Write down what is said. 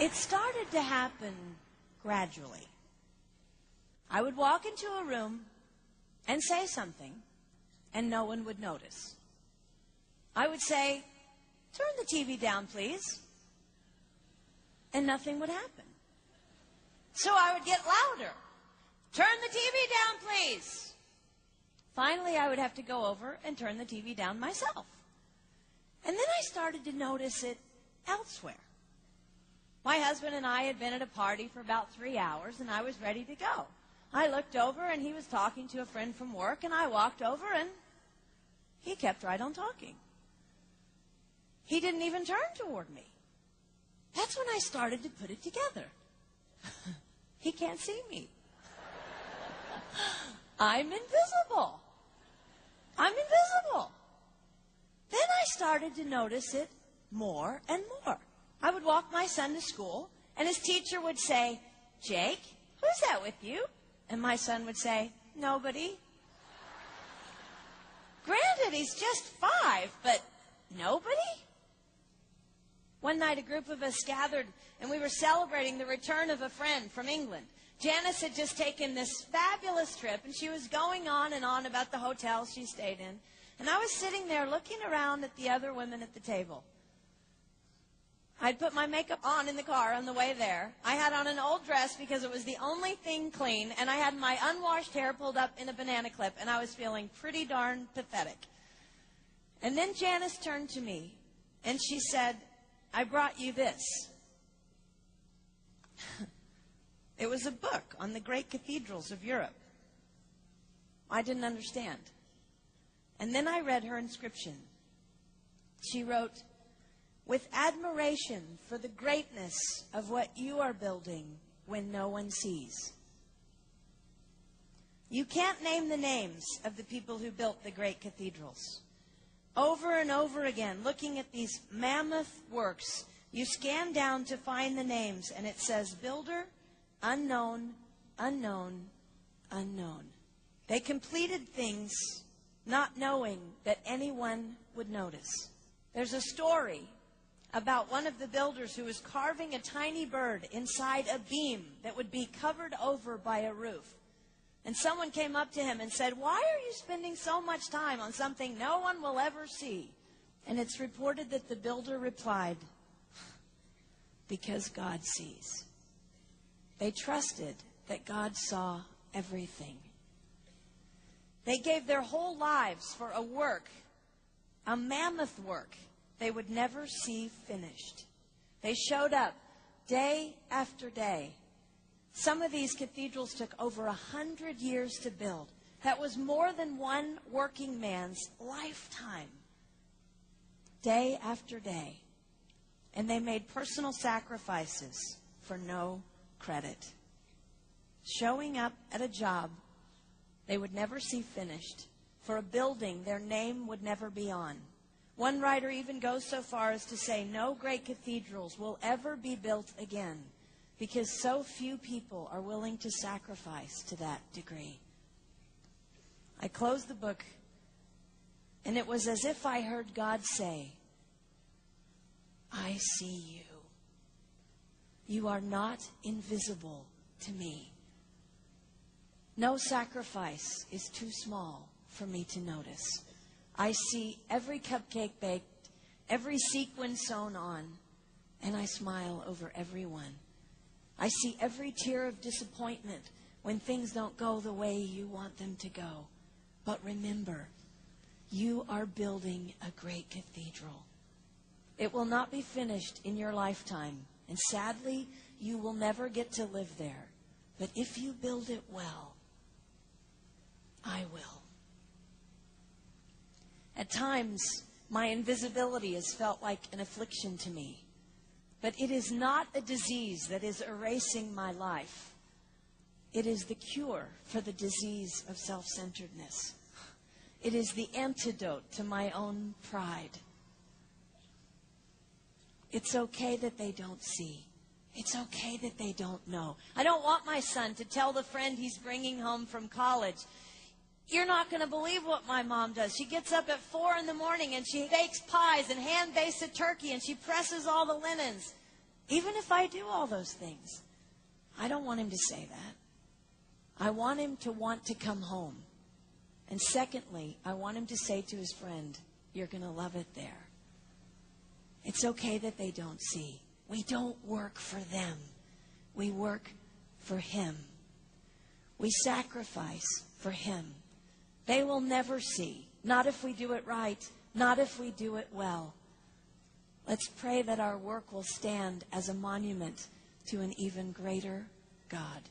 It started to happen gradually. I would walk into a room and say something, and no one would notice. I would say, "Turn the TV down, please," and nothing would happen. So I would get louder. "Turn the TV down, please." Finally, I would have to go over and turn the TV down myself. And then I started to notice it elsewhere. My husband and I had been at a party for about 3 hours, and I was ready to go. I looked over, and he was talking to a friend from work, and I walked over, and he kept right on talking. He didn't even turn toward me. That's when I started to put it together. He can't see me. I'm invisible. I'm invisible. Then I started to notice it more and more. I would walk my son to school, and his teacher would say, "Jake, who's that with you?" And my son would say, "Nobody." Granted, he's just 5, but nobody? One night, a group of us gathered, and we were celebrating the return of a friend from England. Janice had just taken this fabulous trip, and she was going on and on about the hotel she stayed in. And I was sitting there looking around at the other women at the table. I'd put my makeup on in the car on the way there. I had on an old dress because it was the only thing clean, and I had my unwashed hair pulled up in a banana clip, and I was feeling pretty darn pathetic. And then Janice turned to me, and she said, "I brought you this." It was a book on the great cathedrals of Europe. I didn't understand. And then I read her inscription. She wrote, "With admiration for the greatness of what you are building when no one sees." You can't name the names of the people who built the great cathedrals. Over and over again, looking at these mammoth works, you scan down to find the names, and it says, "Builder, unknown, unknown, unknown." They completed things not knowing that anyone would notice. There's a story about one of the builders who was carving a tiny bird inside a beam that would be covered over by a roof. And someone came up to him and said, "Why are you spending so much time on something no one will ever see?" And it's reported that the builder replied, "Because God sees." They trusted that God saw everything. They gave their whole lives for a work, a mammoth work, they would never see finished. They showed up day after day. Some of these cathedrals took over 100 years to build. That was more than one working man's lifetime. Day after day. And they made personal sacrifices for no credit. Showing up at a job they would never see finished, for a building their name would never be on. One writer even goes so far as to say no great cathedrals will ever be built again because so few people are willing to sacrifice to that degree. I closed the book, and it was as if I heard God say, "I see you. You are not invisible to me. No sacrifice is too small for me to notice. I see every cupcake baked, every sequin sewn on, and I smile over every one. I see every tear of disappointment when things don't go the way you want them to go. But remember, you are building a great cathedral. It will not be finished in your lifetime, and sadly, you will never get to live there. But if you build it well, I will." At times, my invisibility has felt like an affliction to me. But it is not a disease that is erasing my life. It is the cure for the disease of self-centeredness. It is the antidote to my own pride. It's okay that they don't see. It's okay that they don't know. I don't want my son to tell the friend he's bringing home from college, "You're not going to believe what my mom does. She gets up at 4 in the morning and she bakes pies and hand-bastes a turkey and she presses all the linens." Even if I do all those things, I don't want him to say that. I want him to want to come home. And secondly, I want him to say to his friend, you're going to love it there. It's okay that they don't see. We don't work for them. We work for him. We sacrifice for him. They will never see. Not if we do it right. Not if we do it well. Let's pray that our work will stand as a monument to an even greater God.